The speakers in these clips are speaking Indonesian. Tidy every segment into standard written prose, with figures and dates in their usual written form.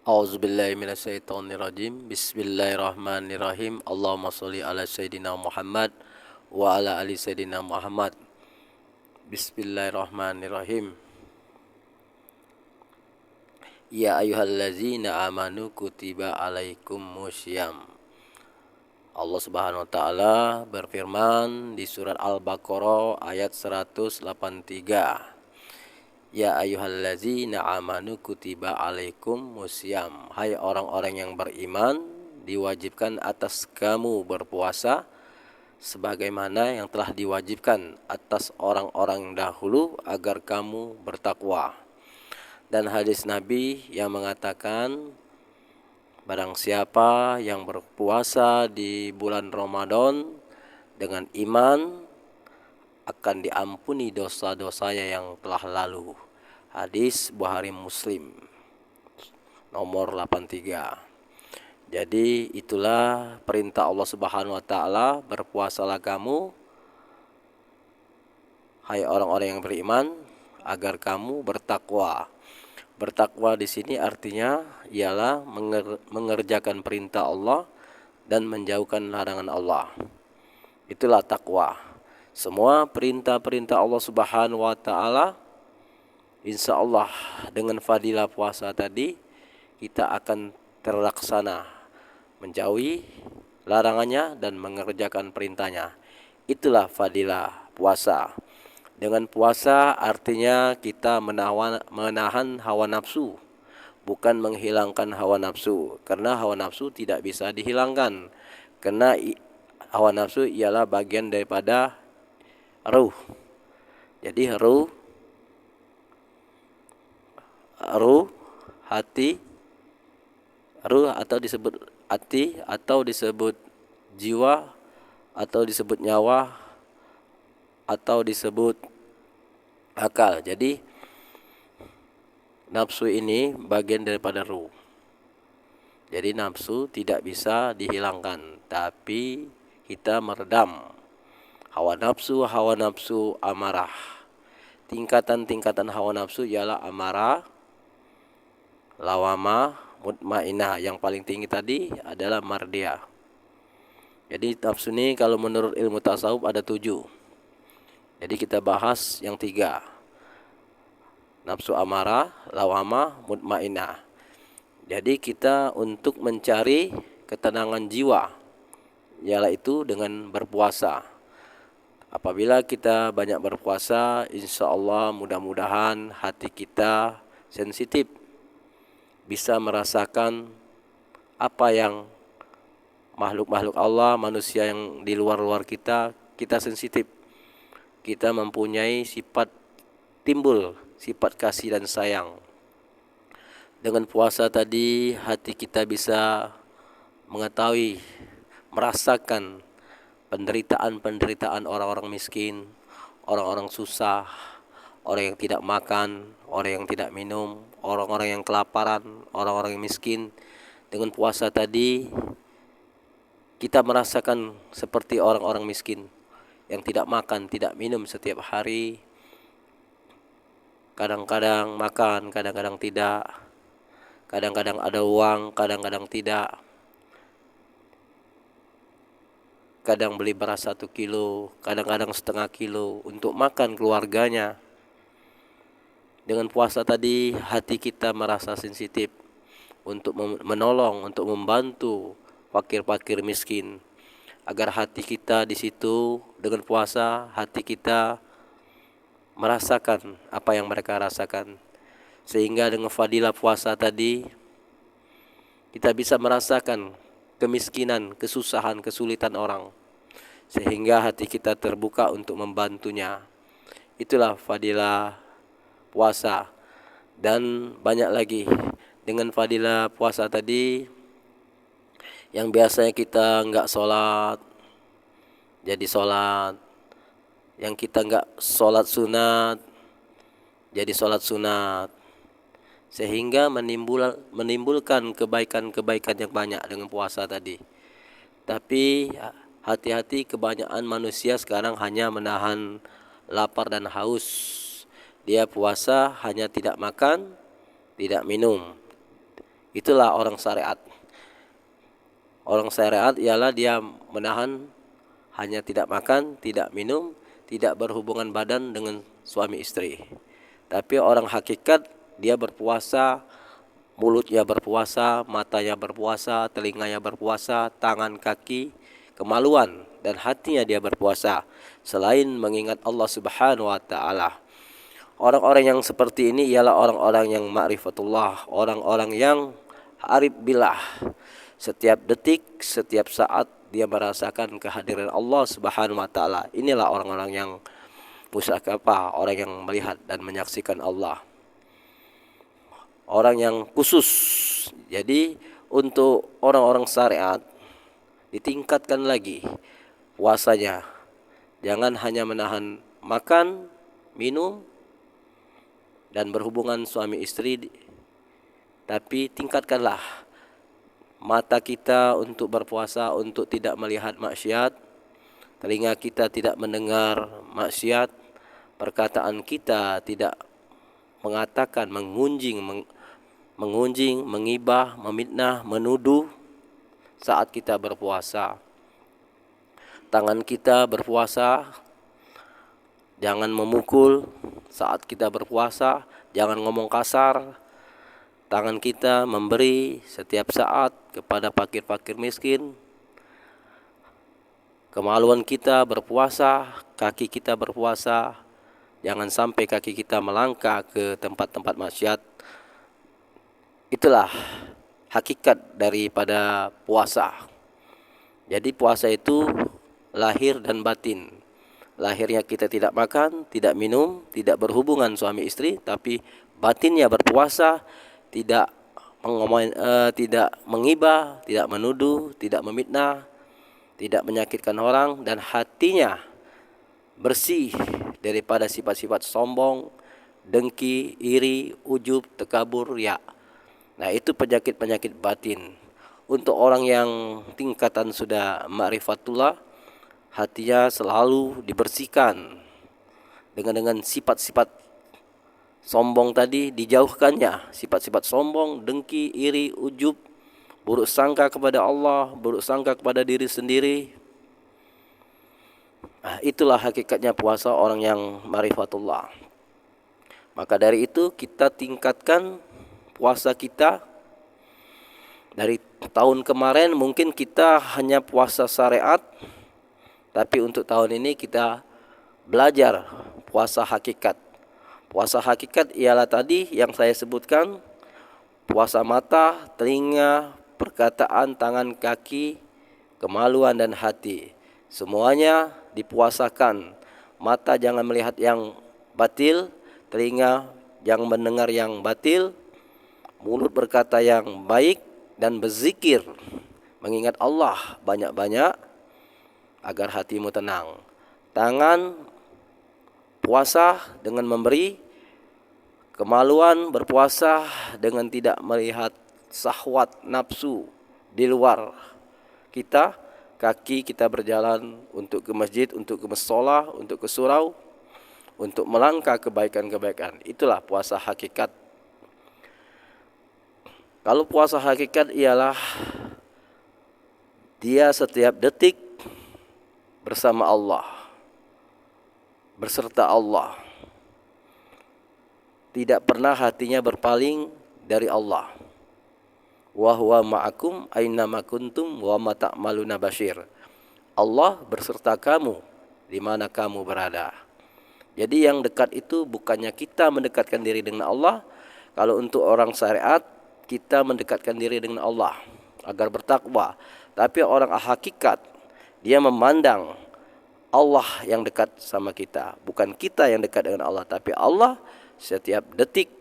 A'udzubillahi minasyaitonirrajim. Bismillahirrahmanirrahim. Allahumma sholli ala sayyidina Muhammad wa ala ali sayyidina Muhammad. Bismillahirrahmanirrahim. Ya ayyuhallazina amanu kutiba alaikumusiyam. Allah Subhanahu wa taala berfirman di surat Al-Baqarah ayat 183. Ya ayyuhallazina amanu kutiba alaikum musyam. Hai orang-orang yang beriman, diwajibkan atas kamu berpuasa sebagaimana yang telah diwajibkan atas orang-orang dahulu agar kamu bertakwa. Dan hadis Nabi yang mengatakan, barang siapa yang berpuasa di bulan Ramadan dengan iman, akan diampuni dosa-dosanya yang telah lalu. Hadis Bukhari Muslim nomor 83. Jadi itulah perintah Allah Subhanahu wa taala, berpuasalah kamu hai orang-orang yang beriman agar kamu bertakwa. Bertakwa di sini artinya ialah mengerjakan perintah Allah dan menjauhkan larangan Allah. Itulah takwa. Semua perintah-perintah Allah Subhanahu wa taala, insya Allah dengan fadilah puasa tadi kita akan terlaksana menjauhi larangannya dan mengerjakan perintahnya. Itulah fadilah puasa. Dengan puasa artinya kita menahan hawa nafsu, bukan menghilangkan hawa nafsu, karena hawa nafsu tidak bisa dihilangkan, karena hawa nafsu ialah bagian daripada ruh. Jadi ruh, hati, ruh atau disebut hati, atau disebut jiwa, atau disebut nyawa, atau disebut akal. Jadi nafsu ini bagian daripada ruh. Jadi nafsu tidak bisa dihilangkan, tapi kita meredam hawa nafsu amarah. Tingkatan-tingkatan hawa nafsu ialah amarah, lawamah, mutmainah. Yang paling tinggi tadi adalah mardiyah. Jadi nafsu ini kalau menurut ilmu tasawuf ada 7. Jadi kita bahas yang 3. Nafsu amarah, lawamah, mutmainah. Jadi kita untuk mencari ketenangan jiwa, yaitu dengan berpuasa. Apabila kita banyak berpuasa, insya Allah mudah-mudahan hati kita sensitif, bisa merasakan apa yang makhluk-makhluk Allah, manusia yang di luar-luar kita sensitif. Kita mempunyai timbul sifat kasih dan sayang. Dengan puasa tadi hati kita bisa mengetahui, merasakan penderitaan orang-orang miskin, orang-orang susah, orang yang tidak makan, orang yang tidak minum, orang-orang yang kelaparan, orang-orang yang miskin. Dengan puasa tadi kita merasakan seperti orang-orang miskin yang tidak makan, tidak minum setiap hari. Kadang-kadang makan, kadang-kadang tidak. Kadang-kadang ada uang, kadang-kadang tidak. Kadang beli beras 1 kilo, kadang-kadang setengah kilo untuk makan keluarganya. Dengan puasa tadi hati kita merasa sensitif untuk menolong, untuk membantu fakir-fakir miskin. Agar hati kita di situ dengan puasa, hati kita merasakan apa yang mereka rasakan. Sehingga dengan fadilah puasa tadi kita bisa merasakan kemiskinan, kesusahan, kesulitan orang, sehingga hati kita terbuka untuk membantunya. Itulah fadilah puasa. Dan banyak lagi. Dengan fadilah puasa tadi, yang biasanya kita enggak sholat jadi sholat, yang kita enggak sholat sunat jadi sholat sunat, sehingga menimbulkan kebaikan-kebaikan yang banyak dengan puasa tadi. Tapi hati-hati, kebanyakan manusia sekarang hanya menahan lapar dan haus. Dia puasa hanya tidak makan, tidak minum. Itulah orang syariat. Orang syariat ialah dia menahan, hanya tidak makan, tidak minum, tidak berhubungan badan dengan suami istri. Tapi orang hakikat dia berpuasa, mulutnya berpuasa, matanya berpuasa, telinganya berpuasa, tangan kaki, kemaluan dan hatinya dia berpuasa selain mengingat Allah Subhanahu wa taala. Orang-orang yang seperti ini ialah orang-orang yang ma'rifatullah, orang-orang yang arif billah. Setiap detik, setiap saat dia merasakan kehadiran Allah Subhanahu wa taala. Inilah orang-orang yang musyaqqafah, orang yang melihat dan menyaksikan Allah. Orang yang khusus. Jadi untuk orang-orang syariat ditingkatkan lagi puasanya. Jangan hanya menahan makan, minum dan berhubungan suami istri, tapi tingkatkanlah mata kita untuk berpuasa, untuk tidak melihat maksiat, telinga kita tidak mendengar maksiat, perkataan kita tidak mengatakan, mengunjing, mengibah, memfitnah, menuduh saat kita berpuasa. Tangan kita berpuasa, jangan memukul saat kita berpuasa, jangan ngomong kasar. Tangan kita memberi setiap saat kepada fakir-fakir miskin. Kemaluan kita berpuasa, kaki kita berpuasa. Jangan sampai kaki kita melangkah ke tempat-tempat maksiat. Itulah hakikat daripada puasa. Jadi puasa itu lahir dan batin. Lahirnya kita tidak makan, tidak minum, tidak berhubungan suami istri, tapi batinnya berpuasa, tidak tidak mengibah, tidak menuduh, tidak memfitnah, tidak menyakitkan orang, dan hatinya bersih daripada sifat-sifat sombong, dengki, iri, ujub, takabur, riya. Nah, itu penyakit-penyakit batin. Untuk orang yang tingkatan sudah ma'rifatullah, hatinya selalu dibersihkan dengan sifat-sifat sombong tadi, dijauhkannya sifat-sifat sombong, dengki, iri, ujub, buruk sangka kepada Allah, buruk sangka kepada diri sendiri. Nah, itulah hakikatnya puasa orang yang ma'rifatullah. Maka dari itu kita tingkatkan puasa kita. Dari tahun kemarin mungkin kita hanya puasa syariat, tapi untuk tahun ini kita belajar puasa hakikat. Puasa hakikat ialah tadi yang saya sebutkan, puasa mata, telinga, perkataan, tangan, kaki, kemaluan dan hati. Semuanya dipuasakan. Mata jangan melihat yang batil, telinga jangan mendengar yang batil, mulut berkata yang baik dan berzikir, mengingat Allah banyak-banyak agar hatimu tenang. Tangan puasa dengan memberi, kemaluan berpuasa dengan tidak melihat syahwat nafsu di luar kita. Kaki kita berjalan untuk ke masjid, untuk ke mushola, untuk ke surau, untuk melangkah kebaikan-kebaikan. Itulah puasa hakikat. Kalau puasa hakikat ialah dia setiap detik bersama Allah, berserta Allah. Tidak pernah hatinya berpaling dari Allah. Wa huwa ma'akum aina ma kuntum wa ma ta'maluna basyir. Allah berserta kamu di mana kamu berada. Jadi yang dekat itu bukannya kita mendekatkan diri dengan Allah. Kalau untuk orang syariat, kita mendekatkan diri dengan Allah agar bertakwa. Tapi orang hakikat, dia memandang Allah yang dekat sama kita, bukan kita yang dekat dengan Allah, tapi Allah setiap detik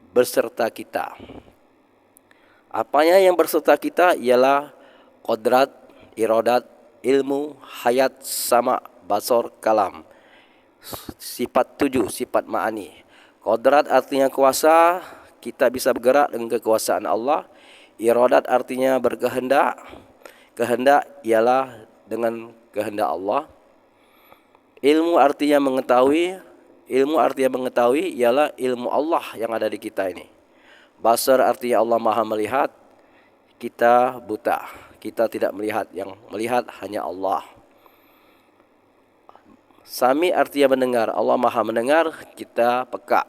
berserta kita. Apanya yang berserta kita ialah qodrat, iradat, ilmu, hayat, sama, basor, kalam. Sifat 7, sifat ma'ani. Qodrat artinya kuasa, kita bisa bergerak dengan kekuasaan Allah. Iradat artinya berkehendak. Kehendak ialah dengan kehendak Allah. Ilmu artinya mengetahui. Ilmu artinya mengetahui ialah ilmu Allah yang ada di kita ini. Basar artinya Allah Maha melihat, kita buta. Kita tidak melihat, yang melihat hanya Allah. Sami artinya mendengar, Allah Maha mendengar, kita peka.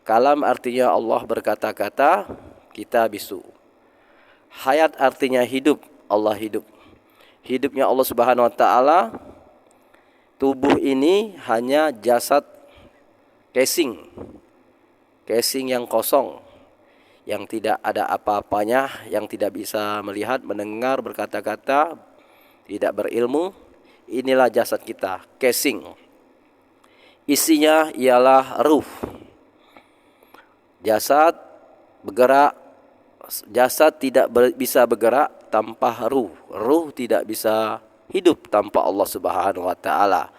Kalam artinya Allah berkata-kata, kita bisu. Hayat artinya hidup, Allah hidup. Hidupnya Allah Subhanahu wa taala, tubuh ini hanya jasad casing yang kosong, yang tidak ada apa-apanya, yang tidak bisa melihat, mendengar, berkata-kata, tidak berilmu. Inilah jasad kita, casing. Isinya ialah ruh. Jasad bergerak, jasad tidak bisa bergerak tanpa ruh. Ruh tidak bisa hidup tanpa Allah Subhanahu wa taala.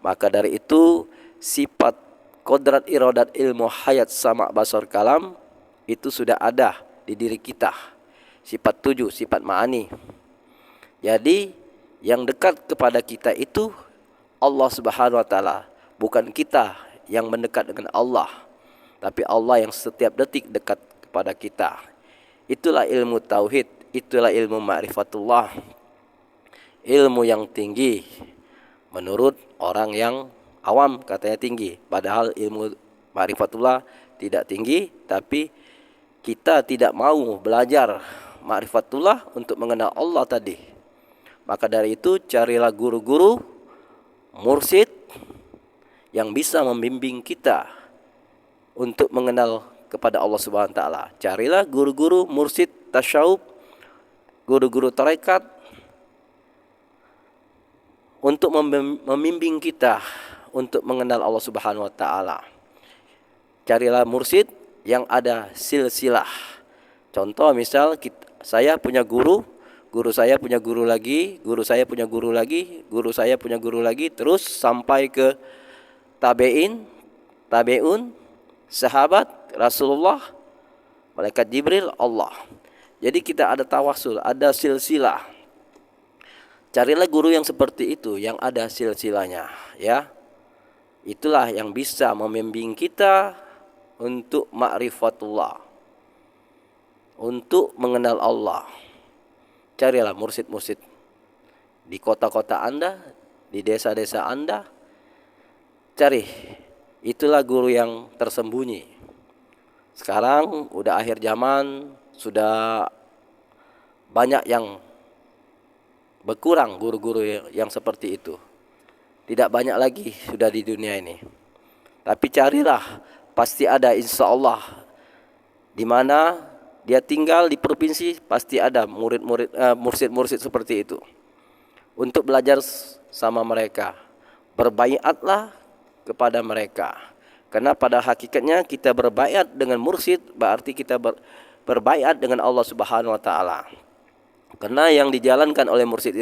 Maka dari itu sifat kodrat, iradat, ilmu, hayat, sama, basar, kalam itu sudah ada di diri kita. Sifat 7, sifat ma'ani. Jadi yang dekat kepada kita itu Allah Subhanahu wa taala, bukan kita yang mendekat dengan Allah, tapi Allah yang setiap detik dekat kepada kita. Itulah ilmu tauhid, itulah ilmu ma'rifatullah. Ilmu yang tinggi menurut orang yang awam katanya tinggi, padahal ilmu ma'rifatullah tidak tinggi. Tapi kita tidak mau belajar ma'rifatullah untuk mengenal Allah tadi. Maka dari itu carilah guru-guru, mursyid yang bisa membimbing kita untuk mengenal kepada Allah Subhanahu wa taala. Carilah guru-guru mursyid tasyawuf, guru-guru tarekat untuk membimbing kita untuk mengenal Allah Subhanahu wa taala. Carilah mursyid yang ada silsilah. Contoh misal saya punya guru, guru saya punya guru lagi, guru saya punya guru lagi, guru saya punya guru lagi, terus sampai ke tabeun, sahabat, Rasulullah, malaikat Jibril, Allah. Jadi kita ada tawasul, ada silsilah. Carilah guru yang seperti itu, yang ada silsilahnya, ya. Itulah yang bisa membimbing kita untuk ma'rifatullah, untuk mengenal Allah. Carilah mursyid-mursyid di kota-kota Anda, di desa-desa Anda. Cari. Itulah guru yang tersembunyi. Sekarang udah akhir zaman, sudah banyak yang berkurang guru-guru yang seperti itu. Tidak banyak lagi sudah di dunia ini. Tapi carilah, pasti ada insya Allah. Di mana dia tinggal di provinsi, pasti ada mursyid-mursyid seperti itu. Untuk belajar sama mereka, berbaiatlah kepada mereka. Karena pada hakikatnya kita berbaiat dengan mursyid, berarti kita berbaiat dengan Allah Subhanahu wa taala. Karena yang dijalankan oleh mursyid